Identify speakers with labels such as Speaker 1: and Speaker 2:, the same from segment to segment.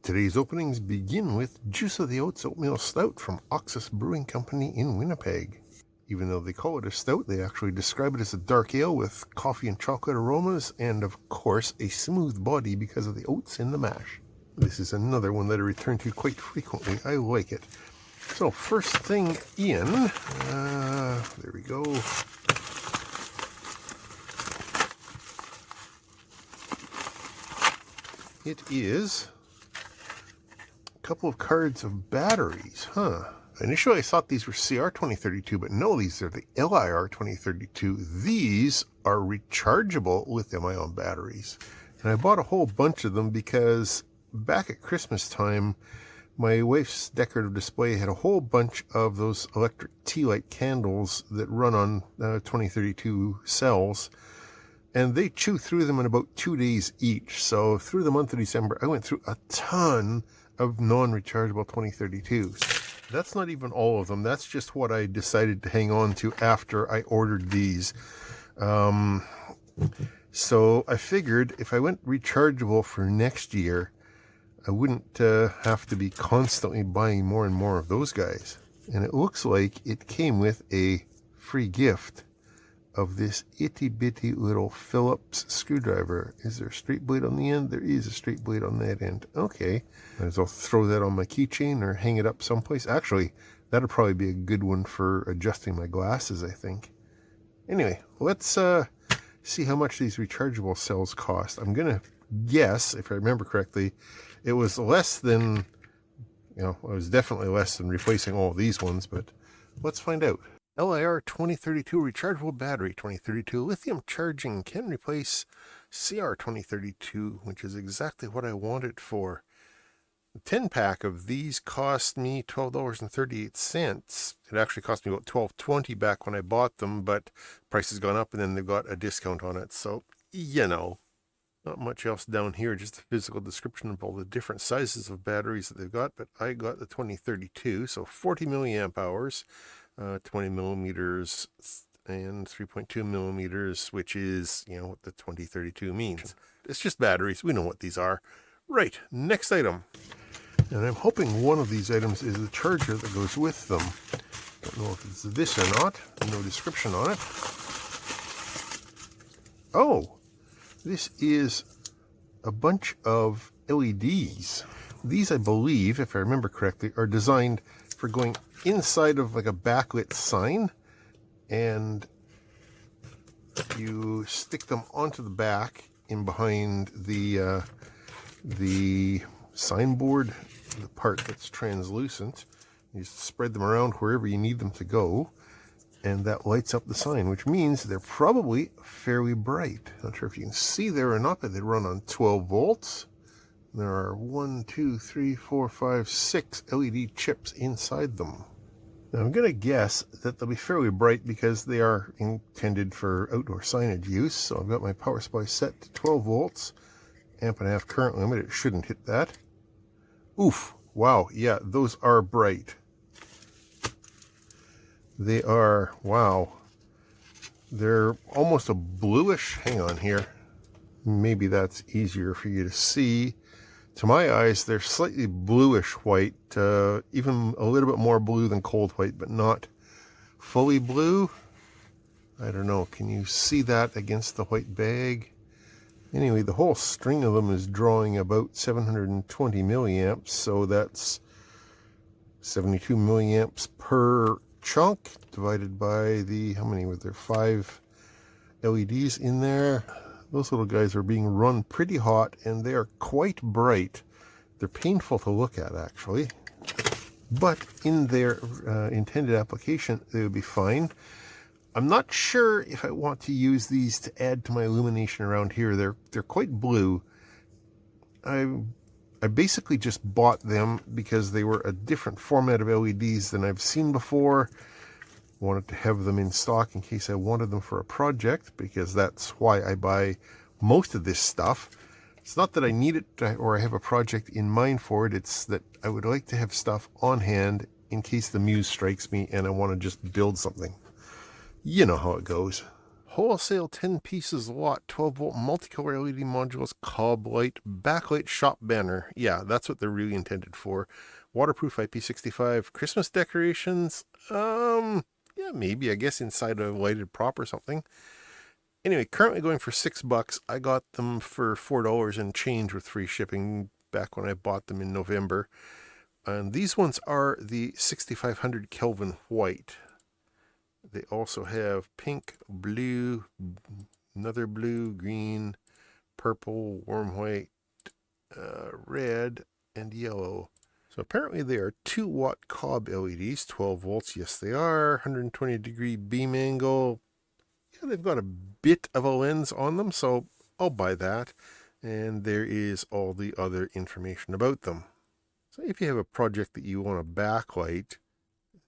Speaker 1: Today's openings begin with Juice of the Oats Oatmeal Stout from Oxus Brewing Company in Winnipeg. Even though they call it a stout, they actually describe it as a dark ale with coffee and chocolate aromas and, of course, a smooth body because of the oats in the mash. This is another one that I return to quite frequently. I like it. So, first thing in, there we go. It is a couple of cards of batteries, Initially I thought these were CR 2032, but no, these are the LIR 2032. These are rechargeable lithium-ion batteries. And I bought a whole bunch of them because back at Christmas time, my wife's decorative display had a whole bunch of those electric tea light candles that run on 2032 cells. And they chew through them in about 2 days each. So through the month of December, I went through a ton of non-rechargeable 2032s. That's not even all of them. That's just what I decided to hang on to after I ordered these. So I figured if I went rechargeable for next year, I wouldn't have to be constantly buying more and more of those guys. And it looks like it came with a free gift of this itty bitty little Phillips screwdriver. Is there a straight blade on the end? There is a straight blade on that end. Okay. Might as well throw that on my keychain or hang it up someplace. Actually, that'll probably be a good one for adjusting my glasses, I think. Anyway, let's see how much these rechargeable cells cost. I'm going to guess, if I remember correctly, it was less than, it was definitely less than replacing all of these ones, but let's find out. LIR 2032 rechargeable battery 2032 lithium charging can replace CR 2032, which is exactly what I want it for. The 10-pack of these cost me $12.38. It actually cost me about $12.20 back when I bought them, but the price has gone up and then they've got a discount on it. So, not much else down here, just a physical description of all the different sizes of batteries that they've got, but I got the 2032, so 40 milliamp hours. 20 millimeters and 3.2 millimeters, which is, what the 2032 means. It's just batteries. We know what these are. Right, next item. And I'm hoping one of these items is the charger that goes with them. Don't know if it's this or not. No description on it. Oh, this is a bunch of LEDs. These, I believe, if I remember correctly, are designed for going inside of like a backlit sign, and you stick them onto the back in behind the signboard, the part that's translucent. You just spread them around wherever you need them to go, and that lights up the sign, which means they're probably fairly bright. Not sure if you can see there or not, but they run on 12 volts. There are 6 LED chips inside them. Now I'm going to guess that they'll be fairly bright because they are intended for outdoor signage use. So I've got my power supply set to 12 volts, amp and a half current limit. It shouldn't hit that. Oof, wow, yeah, those are bright. They are, wow. They're almost a bluish, hang on here. Maybe that's easier for you to see. To my eyes, they're slightly bluish white, even a little bit more blue than cold white, but not fully blue. I don't know, can you see that against the white bag? Anyway, the whole string of them is drawing about 720 milliamps, so that's 72 milliamps per chunk, divided by the, how many were there, 5 LEDs in there. Those little guys are being run pretty hot, and they are quite bright. They're painful to look at, actually. But in their intended application, they would be fine. I'm not sure if I want to use these to add to my illumination around here. They're quite blue. I basically just bought them because they were a different format of LEDs than I've seen before. Wanted to have them in stock in case I wanted them for a project, because that's why I buy most of this stuff. It's not that I need it or I have a project in mind for it. It's that I would like to have stuff on hand in case the muse strikes me and I want to just build something. You know how it goes. Wholesale 10 pieces lot, 12 volt multicolor LED modules, cob light, backlight shop banner. Yeah, that's what they're really intended for. Waterproof IP65, Christmas decorations. Yeah, maybe, I guess inside a lighted prop or something. Anyway, currently going for $6. I got them for $4 and change with free shipping back when I bought them in November. And these ones are the 6500 Kelvin white. They also have pink, blue, another blue, green, purple, warm white, red, and yellow. So apparently they are 2-watt cob LEDs, 12 volts. Yes, they are. 120-degree beam angle. Yeah, they've got a bit of a lens on them, so I'll buy that. And there is all the other information about them. So if you have a project that you want to backlight,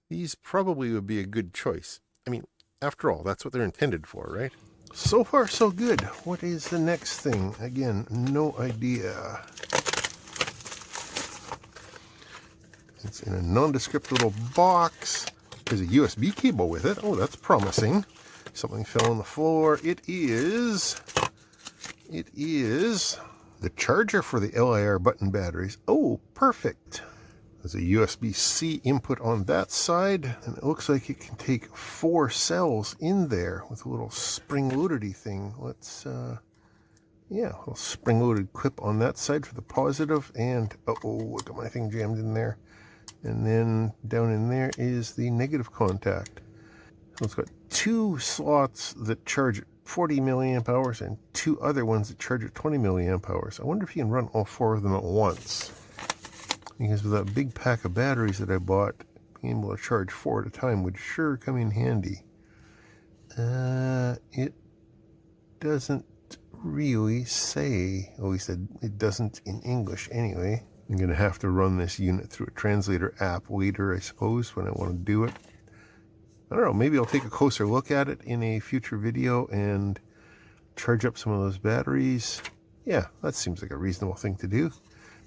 Speaker 1: these probably would be a good choice. I mean, after all, that's what they're intended for, right? So far, so good. What is the next thing? Again, no idea. It's in a nondescript little box. There's a USB cable with it. Oh, that's promising. Something fell on the floor. It is the charger for the LIR button batteries. Oh, perfect. There's a USB-C input on that side, and it looks like it can take 4 cells in there with a little spring-loaded-y thing. Let's, yeah, a little spring-loaded clip on that side for the positive, and, uh-oh, I got my thing jammed in there. And then down in there is the negative contact. So it's got 2 slots that charge at 40 milliamp hours and 2 other ones that charge at 20 milliamp hours. I wonder if you can run all 4 of them at once. Because with that big pack of batteries that I bought, being able to charge 4 at a time would sure come in handy. It doesn't really say. Oh, he said it doesn't in English anyway. I'm going to have to run this unit through a translator app later, I suppose, when I want to do it. I don't know, maybe I'll take a closer look at it in a future video and charge up some of those batteries. Yeah, that seems like a reasonable thing to do.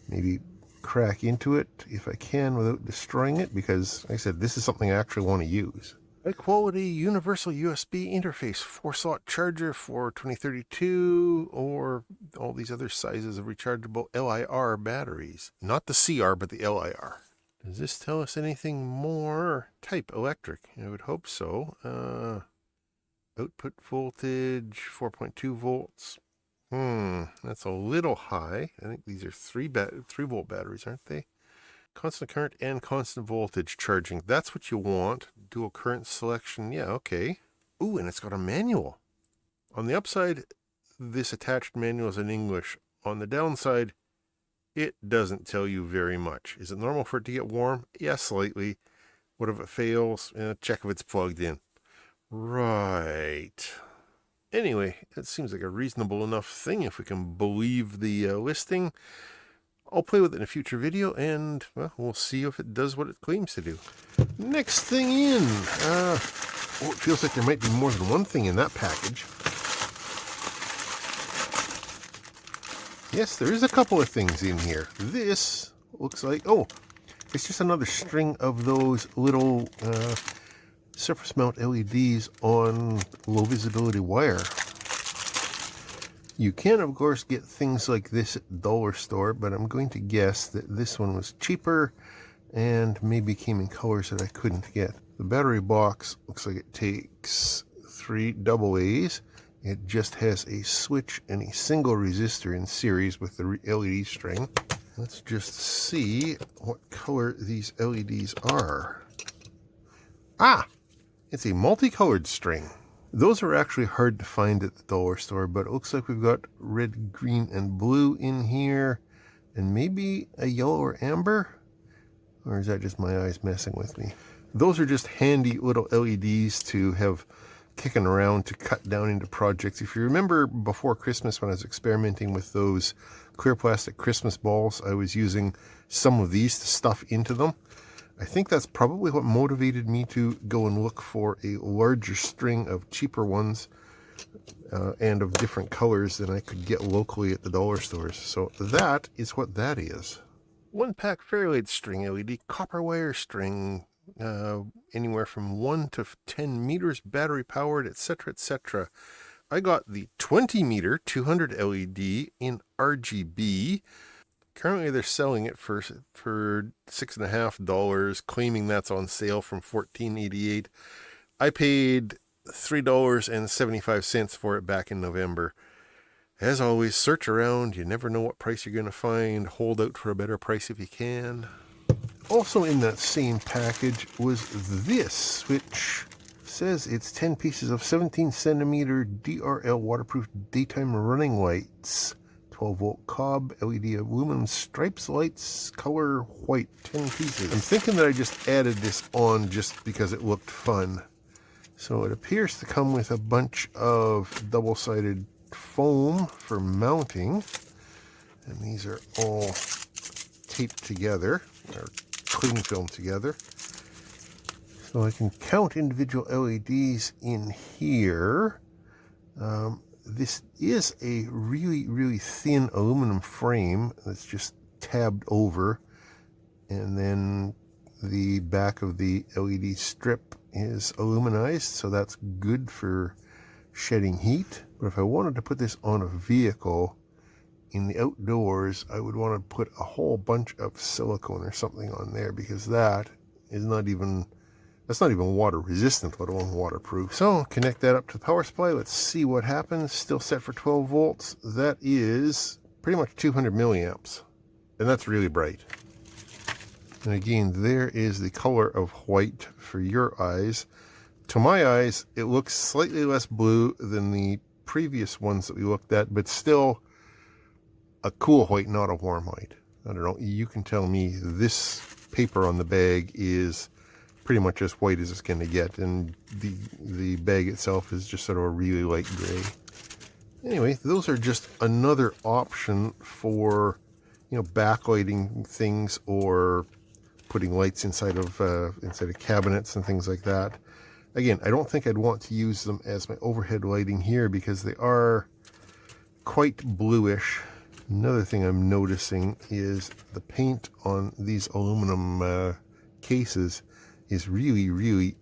Speaker 1: Maybe crack into it if I can without destroying it, because like I said, this is something I actually want to use. High quality universal USB interface 4-slot charger for 2032, or all these other sizes of rechargeable LIR batteries. Not the CR, but the LIR. Does this tell us anything more? Type electric. I would hope so. Output voltage 4.2 volts. That's a little high. I think these are 3-volt batteries, aren't they? Constant current and constant voltage charging. That's what you want. Dual current selection. Yeah, okay. Ooh, and it's got a manual. On the upside, this attached manual is in English. On the downside, it doesn't tell you very much. Is it normal for it to get warm? Yeah, slightly. What if it fails? Check if it's plugged in. Right. Anyway, it seems like a reasonable enough thing if we can believe the listing. I'll play with it in a future video, and well, we'll see if it does what it claims to do. Next thing in. Oh, it feels like there might be more than one thing in that package. Yes, there is a couple of things in here. This looks like, oh, it's just another string of those little surface mount LEDs on low visibility wire. You can, of course, get things like this at the dollar store, but I'm going to guess that this one was cheaper and maybe came in colors that I couldn't get. The battery box looks like it takes 3 AA's. It just has a switch and a single resistor in series with the LED string. Let's just see what color these LEDs are. Ah! It's a multicolored string. Those are actually hard to find at the dollar store, but it looks like we've got red, green, and blue in here, and maybe a yellow or amber? Or is that just my eyes messing with me? Those are just handy little LEDs to have kicking around to cut down into projects. If you remember before Christmas when I was experimenting with those clear plastic Christmas balls, I was using some of these to stuff into them. I think that's probably what motivated me to go and look for a larger string of cheaper ones and of different colors than I could get locally at the dollar stores. So that is what that is. 1-pack Fairlight string LED, copper wire string, anywhere from 1 to 10 meters, battery powered, etc., etc. I got the 20 meter 200 LED in RGB. Currently, they're selling it for $6.50, claiming that's on sale from $14.88. I paid $3.75 for it back in November. As always, search around. You never know what price you're going to find. Hold out for a better price if you can. Also in that same package was this, which says it's 10 pieces of 17 centimeter DRL waterproof daytime running lights. 12 volt cob, LED aluminum stripes lights, color white, 10 pieces. I'm thinking that I just added this on just because it looked fun. So it appears to come with a bunch of double-sided foam for mounting. And these are all taped together, or cling film together. So I can count individual LEDs in here. This is a really, really thin aluminum frame that's just tabbed over. And then the back of the LED strip is aluminized, so that's good for shedding heat. But if I wanted to put this on a vehicle in the outdoors, I would want to put a whole bunch of silicone or something on there, because that is not even water resistant, let alone waterproof. So connect that up to the power supply. Let's see what happens. Still set for 12 volts. That is pretty much 200 milliamps, and that's really bright. And again, there is the color of white for your eyes. To my eyes, it looks slightly less blue than the previous ones that we looked at, but still a cool white, not a warm white. I don't know, you can tell me this paper on the bag is pretty much as white as it's going to get, and the bag itself is just sort of a really light gray. Anyway, those are just another option for, backlighting things or putting lights inside of cabinets and things like that. Again, I don't think I'd want to use them as my overhead lighting here because they are quite bluish. Another thing I'm noticing is the paint on these aluminum cases is really, really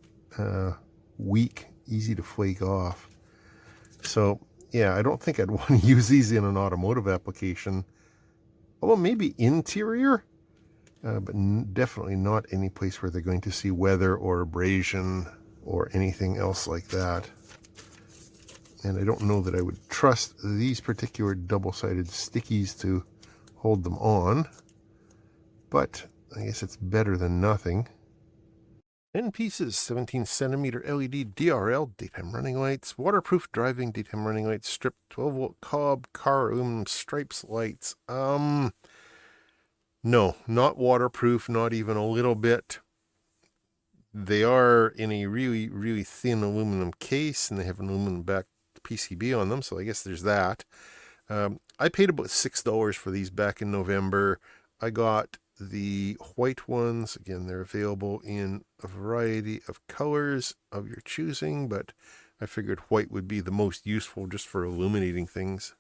Speaker 1: weak, easy to flake off. So yeah, I don't think I'd want to use these in an automotive application. Although maybe interior, but definitely not any place where they're going to see weather or abrasion or anything else like that. And I don't know that I would trust these particular double-sided stickies to hold them on, but I guess it's better than nothing. 10 pieces, 17 centimeter LED DRL daytime running lights, waterproof driving daytime running lights, strip 12 volt cob, car aluminum stripes lights. No, not waterproof, not even a little bit. They are in a really, really thin aluminum case, and they have an aluminum back PCB on them, so I guess there's that. I paid about $6 for these back in November. I got the white ones. Again, they're available in a variety of colors of your choosing, but I figured white would be the most useful just for illuminating things.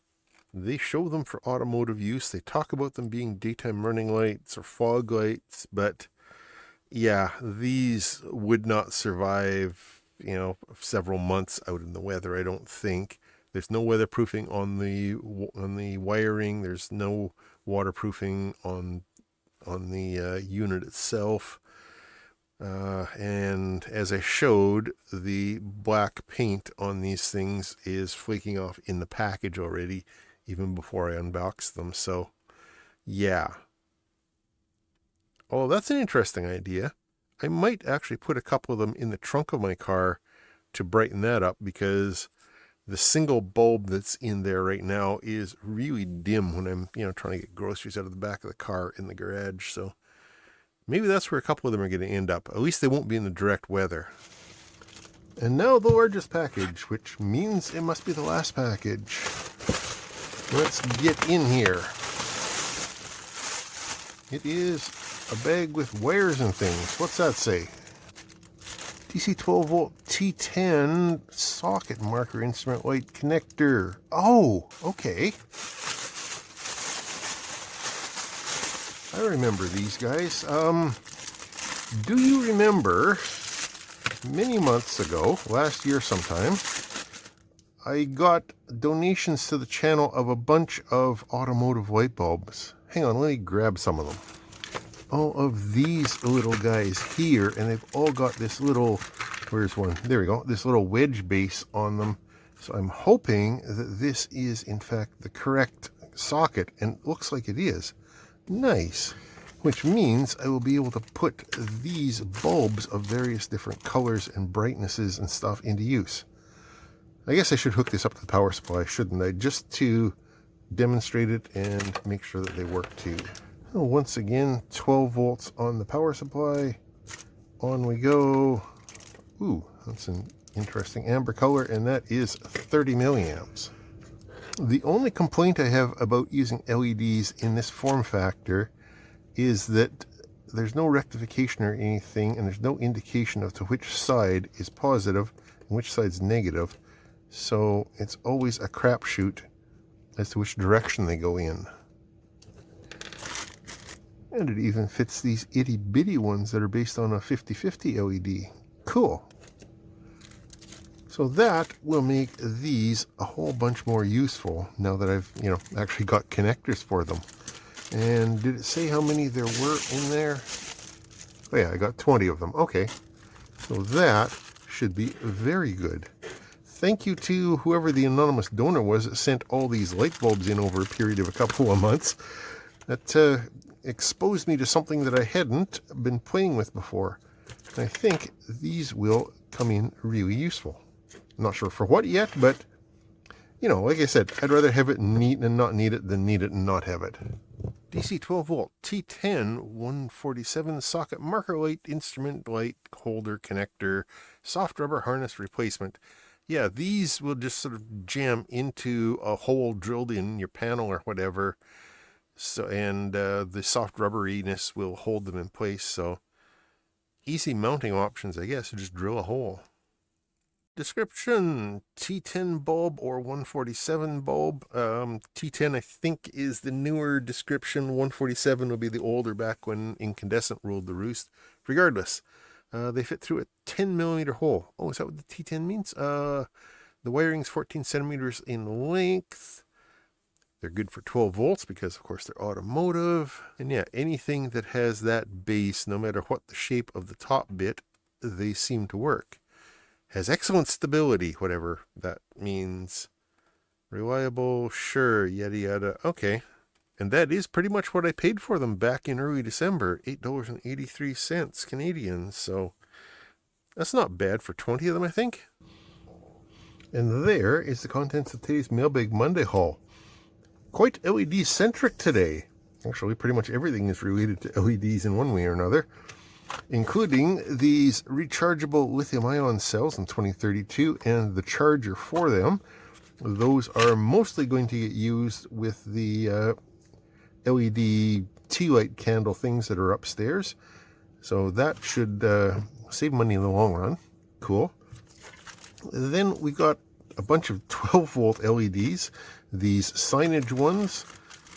Speaker 1: They show them for automotive use. They talk about them being daytime running lights or fog lights, but yeah, these would not survive, several months out in the weather, I don't think. There's no weatherproofing on the wiring. There's no waterproofing on the unit itself. And as I showed, the black paint on these things is flaking off in the package already, even before I unboxed them. So, yeah. Oh, that's an interesting idea. I might actually put a couple of them in the trunk of my car to brighten that up, because the single bulb that's in there right now is really dim when I'm, trying to get groceries out of the back of the car in the garage. So maybe that's where a couple of them are going to end up. At least they won't be in the direct weather. And now the largest package, which means it must be the last package. Let's get in here. It is a bag with wires and things. What's that say? DC 12 volt T10 socket marker instrument light connector. Oh, okay. I remember these guys. Do you remember many months ago, last year sometime, I got donations to the channel of a bunch of automotive light bulbs. Hang on, let me grab some of them. All of these little guys here, and they've all got this little, where's one? There we go, this little wedge base on them. So I'm hoping that this is in fact the correct socket, and it looks like it is. Nice. Which means I will be able to put these bulbs of various different colors and brightnesses and stuff into use. I guess I should hook this up to the power supply, shouldn't I? Just to demonstrate it and make sure that they work too. So once again, 12 volts on the power supply. On we go. Ooh, that's an interesting amber color, and that is 30 milliamps. The only complaint I have about using LEDs in this form factor is that there's no rectification or anything, and there's no indication of to which side is positive and which side's negative. So it's always a crapshoot as to which direction they go in. And it even fits these itty bitty ones that are based on a 50/50 LED. Cool. So that will make these a whole bunch more useful now that I've, actually got connectors for them. And did it say how many there were in there? Oh yeah, I got 20 of them. Okay. So that should be very good. Thank you to whoever the anonymous donor was that sent all these light bulbs in over a period of a couple of months. That exposed me to something that I hadn't been playing with before. And I think these will come in really useful. I'm not sure for what yet, but, like I said, I'd rather have it neat and not need it than need it and not have it. DC 12 volt T10 147 socket marker light, instrument light holder connector, soft rubber harness replacement. Yeah, these will just sort of jam into a hole drilled in your panel or whatever. So, and the soft rubberiness will hold them in place. So easy mounting options, I guess, just drill a hole. Description: T10 bulb or 147 bulb. T10 I think is the newer description. 147 will be the older, back when incandescent ruled the roost. Regardless, they fit through a 10 millimeter hole. Oh, is that what the T10 means? The wiring's 14 centimeters in length. They're good for 12 volts because, of course, they're automotive. And yeah, anything that has that base, no matter what the shape of the top bit, they seem to work. Has excellent stability, whatever that means. Reliable, sure, yada yada. Okay. And that is pretty much what I paid for them back in early December. $8.83 Canadian. So that's not bad for 20 of them, I think. And there is the contents of today's Mailbag Monday haul. Quite LED-centric today. Actually, pretty much everything is related to LEDs in one way or another, including these rechargeable lithium-ion cells in 2032 and the charger for them. Those are mostly going to get used with the LED tea light candle things that are upstairs. So that should save money in the long run. Cool. Then we got a bunch of 12 volt LEDs, these signage ones,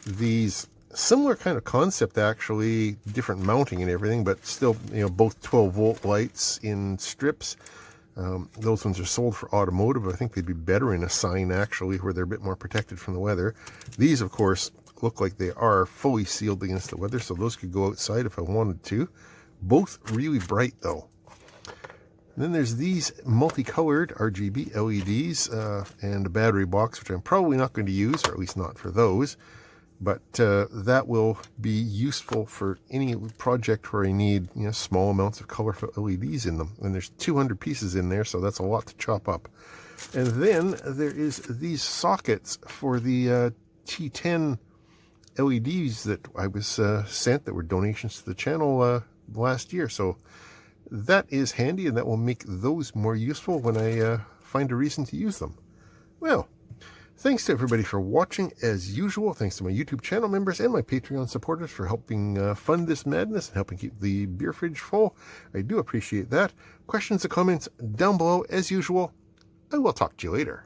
Speaker 1: these similar kind of concept, actually, different mounting and everything, but still, both 12 volt lights in strips. Those ones are sold for automotive. I think they'd be better in a sign, actually, where they're a bit more protected from the weather. These, of course, look like they are fully sealed against the weather, so those could go outside if I wanted to. Both really bright, though. And then there's these multicolored RGB LEDs and a battery box, which I'm probably not going to use, or at least not for those. But that will be useful for any project where I need small amounts of colorful LEDs in them. And there's 200 pieces in there, so that's a lot to chop up. And then there is these sockets for the T10 LEDs that I was sent, that were donations to the channel last year. So that is handy, and that will make those more useful when I find a reason to use them. Well, thanks to everybody for watching, as usual. Thanks to my YouTube channel members and my Patreon supporters for helping fund this madness and helping keep the beer fridge full. I do appreciate that. Questions and comments down below, as usual. I will talk to you later.